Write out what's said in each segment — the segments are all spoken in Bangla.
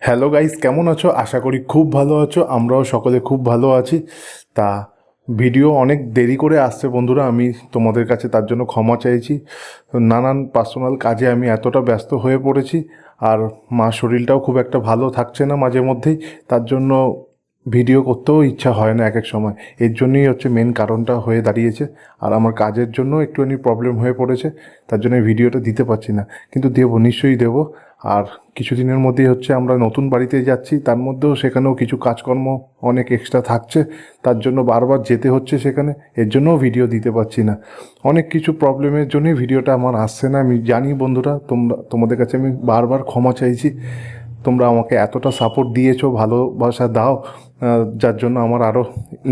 হ্যালো গাইস, কেমন আছো? আশা করি খুব ভালো আছো। আমরাও সকলে খুব ভালো আছি। তা ভিডিও অনেক দেরি করে আসছে বন্ধুরা, আমি তোমাদের কাছে তার জন্য ক্ষমা চাইছি। নানান পার্সোনাল কাজে আমি এতটা ব্যস্ত হয়ে পড়েছি, আর মা শরীরটাও খুব একটা ভালো থাকছে না মাঝে মধ্যেই। তার জন্য ভিডিও করতেও ইচ্ছা হয় না এক এক সময়। এর জন্যই হচ্ছে মেন কারণটা হয়ে দাঁড়িয়েছে। আর আমার কাজের জন্য একটুখানি প্রবলেম হয়ে পড়েছে, তার জন্য এই ভিডিওটা দিতে পারছি না। কিন্তু দেবো, নিশ্চয়ই দেবো। আর কিছুদিনের মধ্যেই হচ্ছে আমরা নতুন বাড়িতে যাচ্ছি, তার মধ্যেও সেখানেও কিছু কাজকর্ম অনেক এক্সট্রা থাকছে, তার জন্য বারবার যেতে হচ্ছে সেখানে। এর জন্যও ভিডিও দিতে পারছি না। অনেক কিছু প্রবলেমের জন্যই ভিডিওটা আমার আসছে না। আমি জানি বন্ধুরা, তোমাদের কাছে আমি বারবার ক্ষমা চাইছি। তোমরা আমাকে এতটা সাপোর্ট দিয়েছো, ভালোবাসা দাও, যার জন্য আমার আরও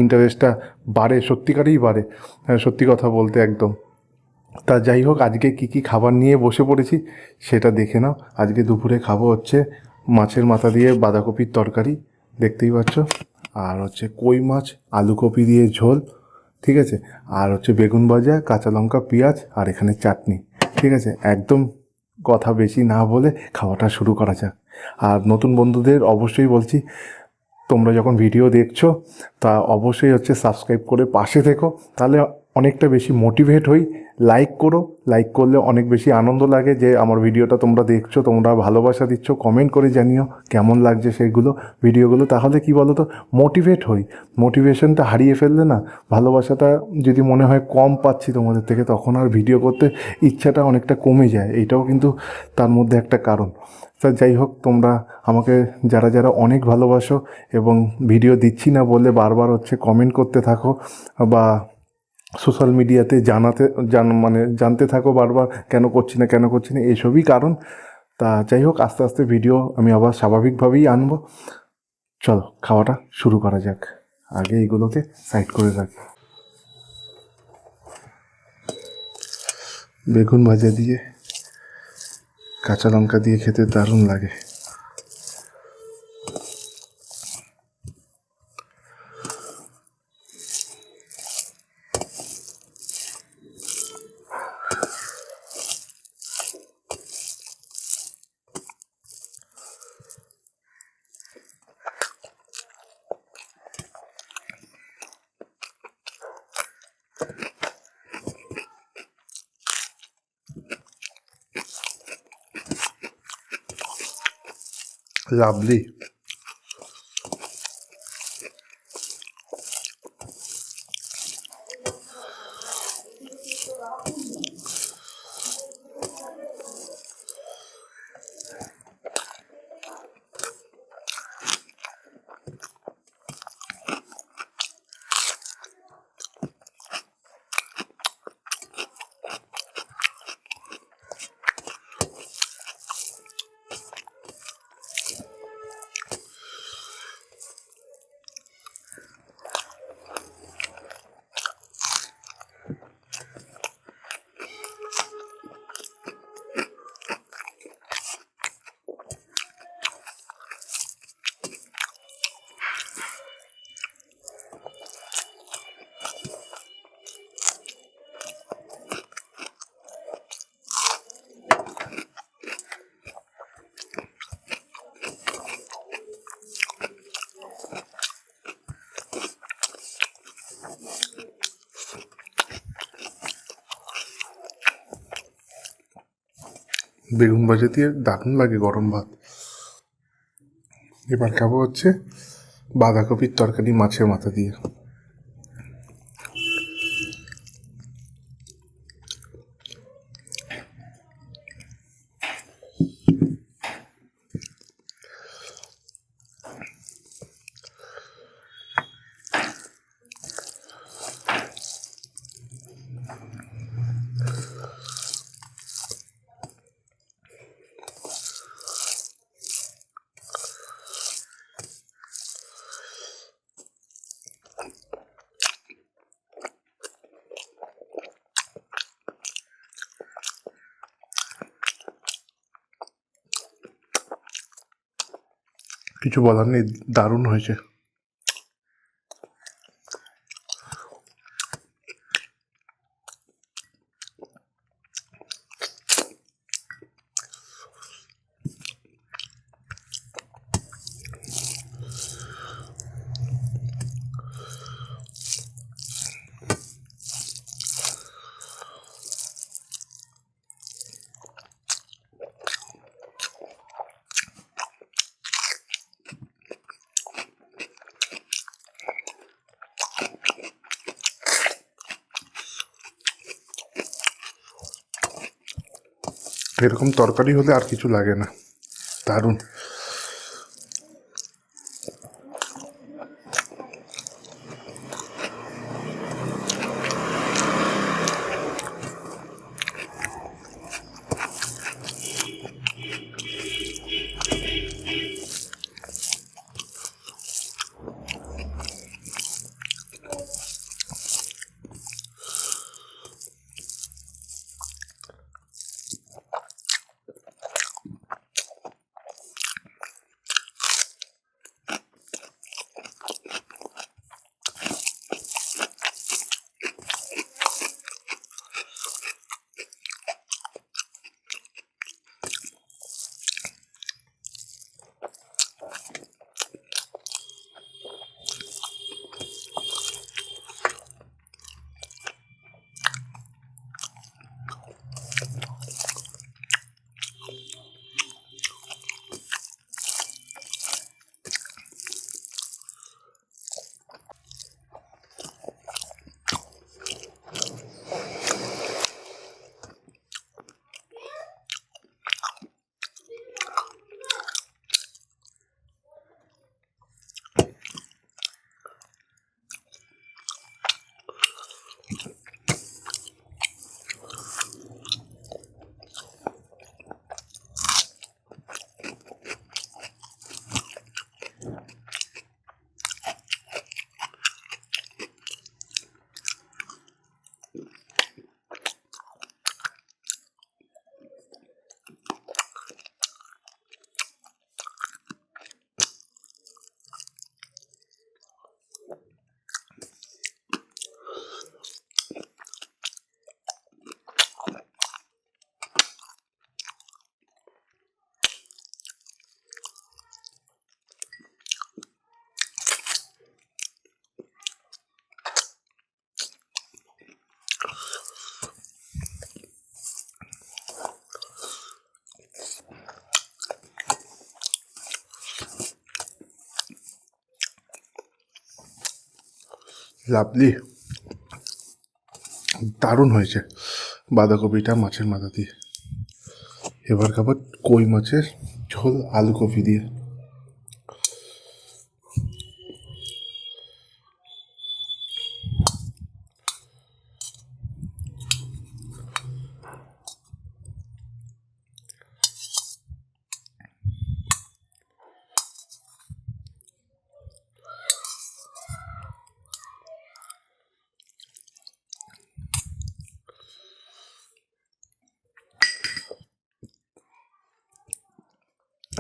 ইন্টারেস্টটা বাড়ে, সত্যিকারেই বাড়ে। সত্যি কথা বলতে একদম। তা যাই হোক, আজকে কি কি খাবার নিয়ে বসে পড়েছি সেটা দেখে নাও। আজকে দুপুরে খাবো হচ্ছে মাছের মাথা দিয়ে বাঁধাকপির তরকারি, দেখতেই পাচ্ছ। আর হচ্ছে কই মাছ আলু কপি দিয়ে ঝোল, ঠিক আছে। আর হচ্ছে বেগুন ভাজা, কাঁচা লঙ্কা, পেঁয়াজ, আর এখানে চাটনি, ঠিক আছে। একদম কথা বেশি না বলে খাওয়াটা শুরু করা যাক। আর নতুন বন্ধুদের অবশ্যই বলছি, তোমরা যখন ভিডিও দেখছো তা অবশ্যই হচ্ছে সাবস্ক্রাইব করে পাশে থেকো, তাহলে অনেকটা বেশি মোটিভেট হই। লাইক করো, লাইক করলে অনেক বেশি আনন্দ লাগে যে আমার ভিডিওটা তোমরা দেখছো, তোমরা ভালোবাসা দিচ্ছ। কমেন্ট করে জানিও কেমন লাগছে সেগুলো, ভিডিওগুলো। তাহলে কি বলো তো, মোটিভেট হই। মোটিভেশনটা হারিয়ে ফেললে না, ভালোবাসাটা যদি মনে হয় কম পাচ্ছি তোমাদের থেকে, তখন আর ভিডিও করতে ইচ্ছাটা অনেকটা কমে যায়। এইটাও কিন্তু তার মধ্যে একটা কারণ। তা যাই হোক, তোমরা আমাকে যারা যারা অনেক ভালোবাসো এবং ভিডিও দিচ্ছি না বলে বারবার হচ্ছে কমেন্ট করতে থাকো, বা সোশ্যাল মিডিয়াতে জানতে থাকো বারবার কেন করছি না, কেন করছি না, এসবই কারণ। তা যাই হোক, আস্তে আস্তে ভিডিও আমি আবার স্বাভাবিকভাবেই আনবো। চলো খাওয়াটা শুরু করা যাক। আগে এইগুলোকে সাইড করে রাখি। বেগুন ভাজা দিয়ে কাঁচা লঙ্কা দিয়ে খেতে দারুণ লাগে। লাভলি। বেগুন ভাজা দিয়ে দারুণ লাগে গরম ভাত। এবার খাবো হচ্ছে বাঁধাকপির তরকারি মাছের মাথা দিয়ে। কিছু বলার নেই, দারুণ হয়েছে। এরকম তরকারি হলে আর কিছু লাগে না, দারুণ। লাভলি, দারুণ হয়েছে বাঁধাকপিটা মাছের মাথা দিয়ে। এবার খাবার কই মাছের ঝোল আলু কপি দিয়ে।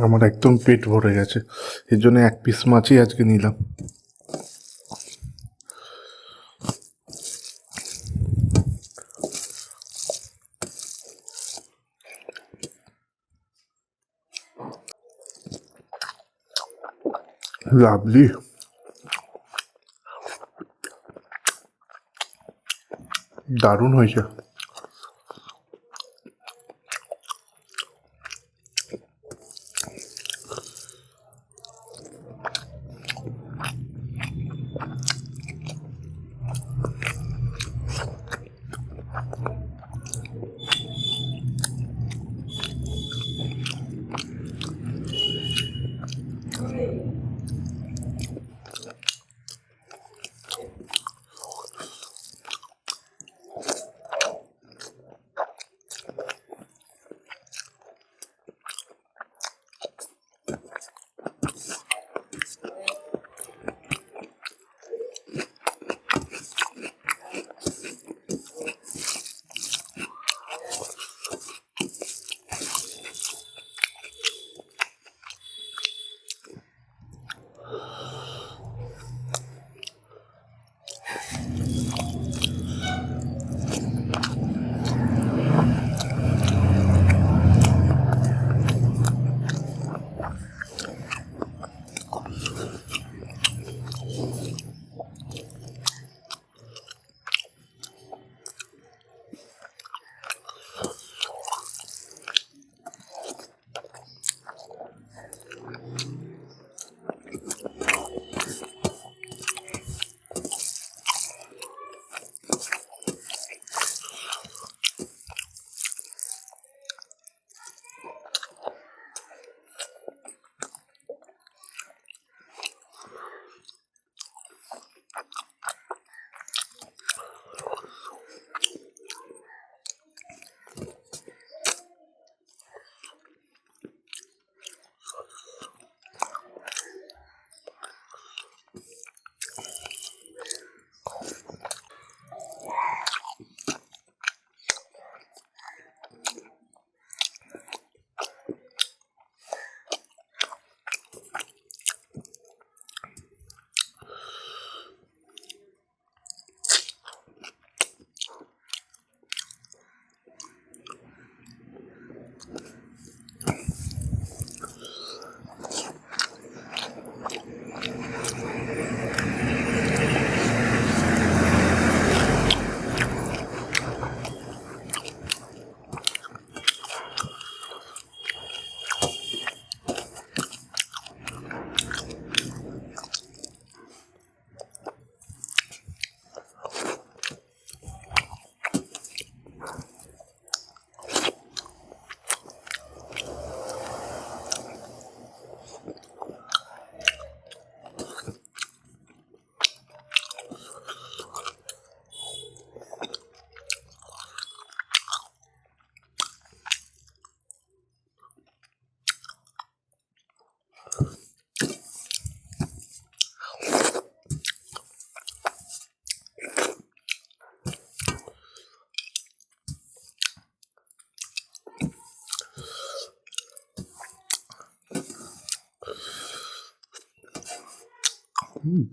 আমার একদম পেট ভরে গেছে, এর জন্য এক পিস মাছই আজকে নিলাম। লাভলি, দারুণ হয়েছে।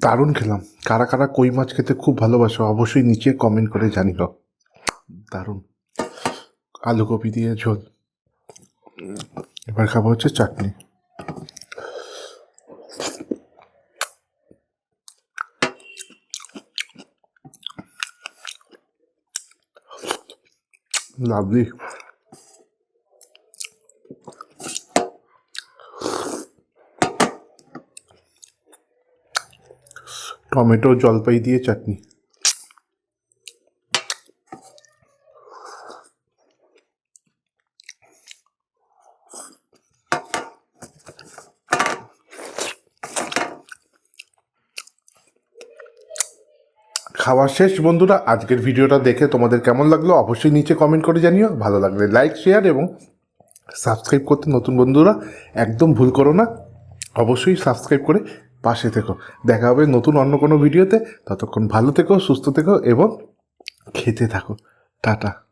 দারুণ খেলাম। কারা কারা কই মাছ খেতে খুব ভালোবাসো অবশ্যই নিচে কমেন্ট করে জানিও। দারুণ আলু কপি দিয়ে ঝোল। এবার খাবো হচ্ছে চাটনি। লাভলি। টমেটো জলপাই দিয়ে চাটনি। খাওয়া শেষ বন্ধুরা। আজকের ভিডিওটা দেখে তোমাদের কেমন লাগলো অবশ্যই নিচে কমেন্ট করে জানিও। ভালো লাগলে লাইক শেয়ার এবং সাবস্ক্রাইব করতে নতুন বন্ধুরা একদম ভুল করো না। অবশ্যই সাবস্ক্রাইব করে পাশে থেকো। দেখা হবে নতুন অন্য কোনো ভিডিওতে। ততক্ষণ ভালো থেকো, সুস্থ থেকো এবং খেতে থাকো। টাটা।